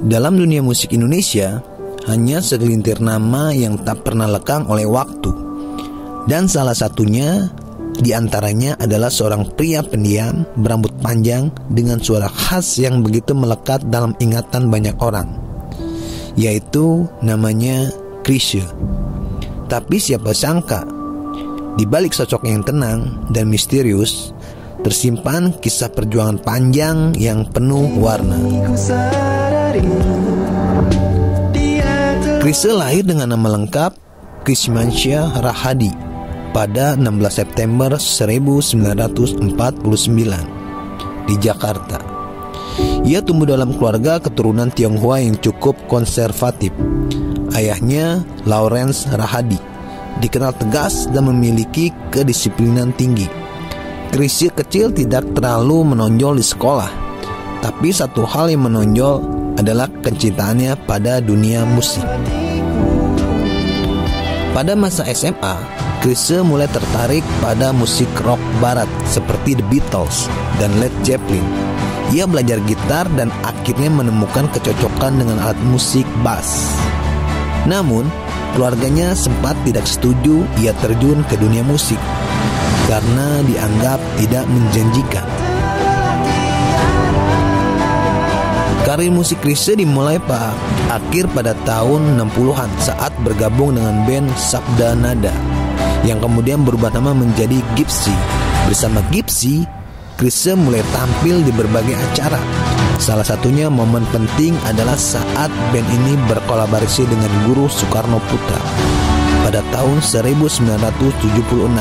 Dalam dunia musik Indonesia, hanya segelintir nama yang tak pernah lekang oleh waktu. Dan salah satunya diantaranya adalah seorang pria pendiam berambut panjang dengan suara khas yang begitu melekat dalam ingatan banyak orang, yaitu namanya Chrisye. Tapi siapa sangka, di balik sosok yang tenang dan misterius tersimpan kisah perjuangan panjang yang penuh warna. Chrisye lahir dengan nama lengkap Krismansyah Rahadi pada 16 September 1949 di Jakarta. Ia tumbuh dalam keluarga keturunan Tionghoa yang cukup konservatif. Ayahnya, Lawrence Rahadi, dikenal tegas dan memiliki kedisiplinan tinggi. Chrisye kecil tidak terlalu menonjol di sekolah, tapi satu hal yang menonjol adalah kecintaannya pada dunia musik. Pada masa SMA, Chrisye mulai tertarik pada musik rock barat seperti The Beatles dan Led Zeppelin. Ia belajar gitar dan akhirnya menemukan kecocokan dengan alat musik bass. Namun, keluarganya sempat tidak setuju ia terjun ke dunia musik karena dianggap tidak menjanjikan. Karir musik Chrisye dimulai akhir pada tahun 60-an saat bergabung dengan band Sabda Nada yang kemudian berubah nama menjadi Gypsy. Bersama Gypsy, Chrisye mulai tampil di berbagai acara. Salah satunya momen penting adalah saat band ini berkolaborasi dengan Guru Soekarno Putra pada tahun 1976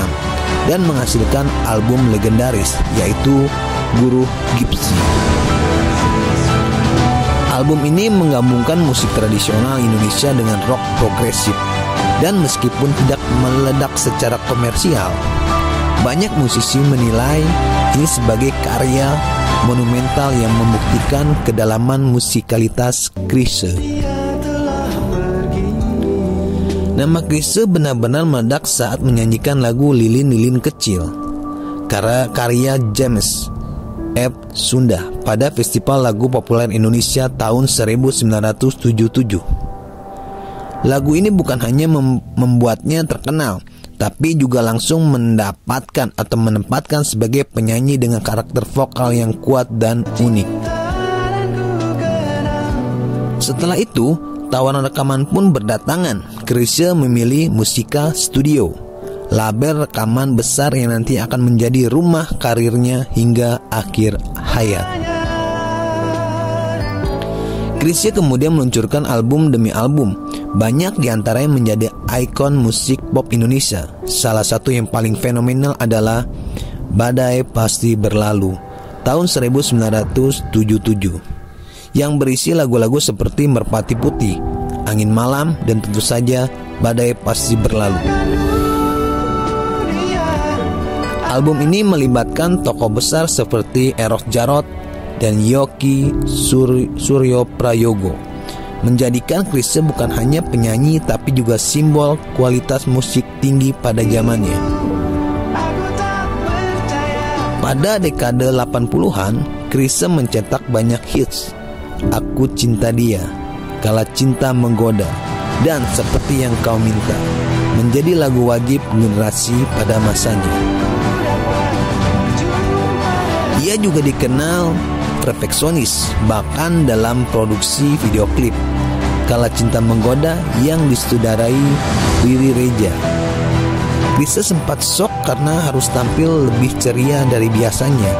dan menghasilkan album legendaris yaitu Guru Gypsy. Album ini menggabungkan musik tradisional Indonesia dengan rock progresif. Dan meskipun tidak meledak secara komersial, banyak musisi menilai ini sebagai karya monumental yang membuktikan kedalaman musikalitas Chrisye. Nama Chrisye benar-benar meledak saat menyanyikan lagu Lilin-Lilin Kecil karya James F. Sunda pada Festival Lagu Populer Indonesia tahun 1977. Lagu ini bukan hanya membuatnya terkenal, tapi juga langsung mendapatkan atau menempatkan sebagai penyanyi dengan karakter vokal yang kuat dan unik. Setelah itu, tawaran rekaman pun berdatangan. Chrisye memilih Musika Studio, label rekaman besar yang nanti akan menjadi rumah karirnya hingga akhir hayat. Chrisye kemudian meluncurkan album demi album, banyak diantaranya menjadi ikon musik pop Indonesia. Salah satu yang paling fenomenal adalah Badai Pasti Berlalu tahun 1977 yang berisi lagu-lagu seperti Merpati Putih, Angin Malam, dan tentu saja Badai Pasti Berlalu. Album ini melibatkan tokoh besar seperti Eros Djarot dan Yoki Suryo Prayogo, menjadikan Chrisye bukan hanya penyanyi tapi juga simbol kualitas musik tinggi pada zamannya. Pada dekade 80-an, Chrisye mencetak banyak hits. Aku Cinta Dia, Kala Cinta Menggoda, dan Seperti Yang Kau Minta menjadi lagu wajib generasi pada masanya. Ia juga dikenal perfeksionis, bahkan dalam produksi video klip Kala Cinta Menggoda yang disutradarai Riri Reja. Chrisye sempat shock karena harus tampil lebih ceria dari biasanya,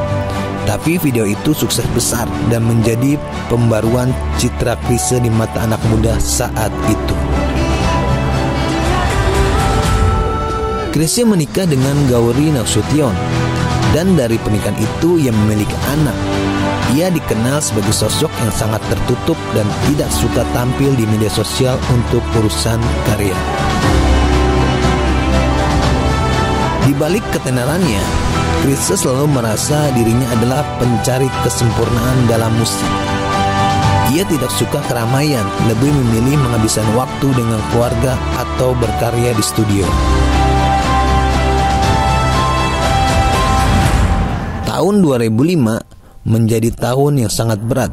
tapi video itu sukses besar dan menjadi pembaruan citra Chrisye di mata anak muda saat itu. Chrisye menikah dengan Gauri Nasution, dan dari pernikahan itu ia memiliki anak. Ia dikenal sebagai sosok yang sangat tertutup dan tidak suka tampil di media sosial untuk urusan karya. Di balik ketenarannya, Chrisye selalu merasa dirinya adalah pencari kesempurnaan dalam musik. Ia tidak suka keramaian, lebih memilih menghabiskan waktu dengan keluarga atau berkarya di studio. Tahun 2005 menjadi tahun yang sangat berat.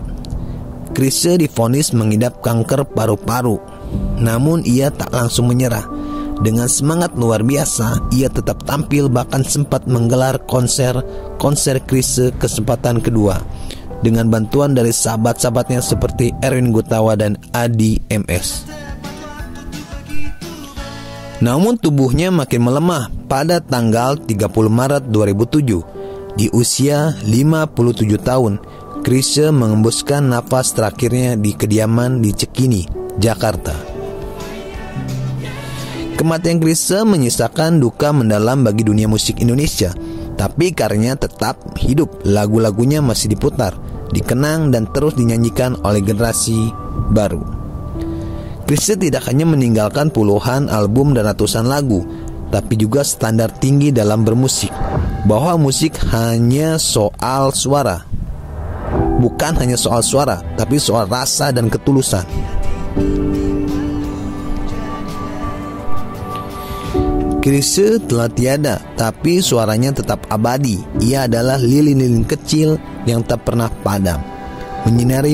Chrisye divonis mengidap kanker paru-paru. Namun ia tak langsung menyerah. Dengan semangat luar biasa, ia tetap tampil, bahkan sempat menggelar konser Chrisye kesempatan kedua dengan bantuan dari sahabat-sahabatnya seperti Erwin Gutawa dan Adi MS. Namun tubuhnya makin melemah. Pada tanggal 30 Maret 2007, di usia 57 tahun, Chrisye mengembuskan nafas terakhirnya di kediaman di Cikini, Jakarta. Kematian Chrisye menyisakan duka mendalam bagi dunia musik Indonesia, tapi karyanya tetap hidup. Lagu-lagunya masih diputar, dikenang, dan terus dinyanyikan oleh generasi baru. Chrisye tidak hanya meninggalkan puluhan album dan ratusan lagu, tapi juga standar tinggi dalam bermusik, bahwa musik hanya soal suara. Bukan hanya soal suara, tapi soal rasa dan ketulusan. Chrisye telah tiada, tapi suaranya tetap abadi. Ia adalah lilin-lilin kecil yang tak pernah padam, menyinari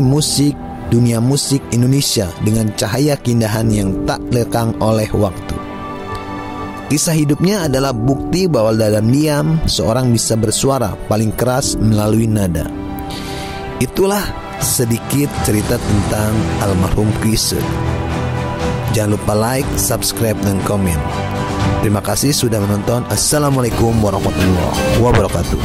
dunia musik Indonesia dengan cahaya keindahan yang tak lekang oleh waktu. Kisah hidupnya adalah bukti bahwa dalam diam, seorang bisa bersuara paling keras melalui nada. Itulah sedikit cerita tentang almarhum Chrisye. Jangan lupa like, subscribe, dan komen. Terima kasih sudah menonton. Assalamualaikum warahmatullahi wabarakatuh.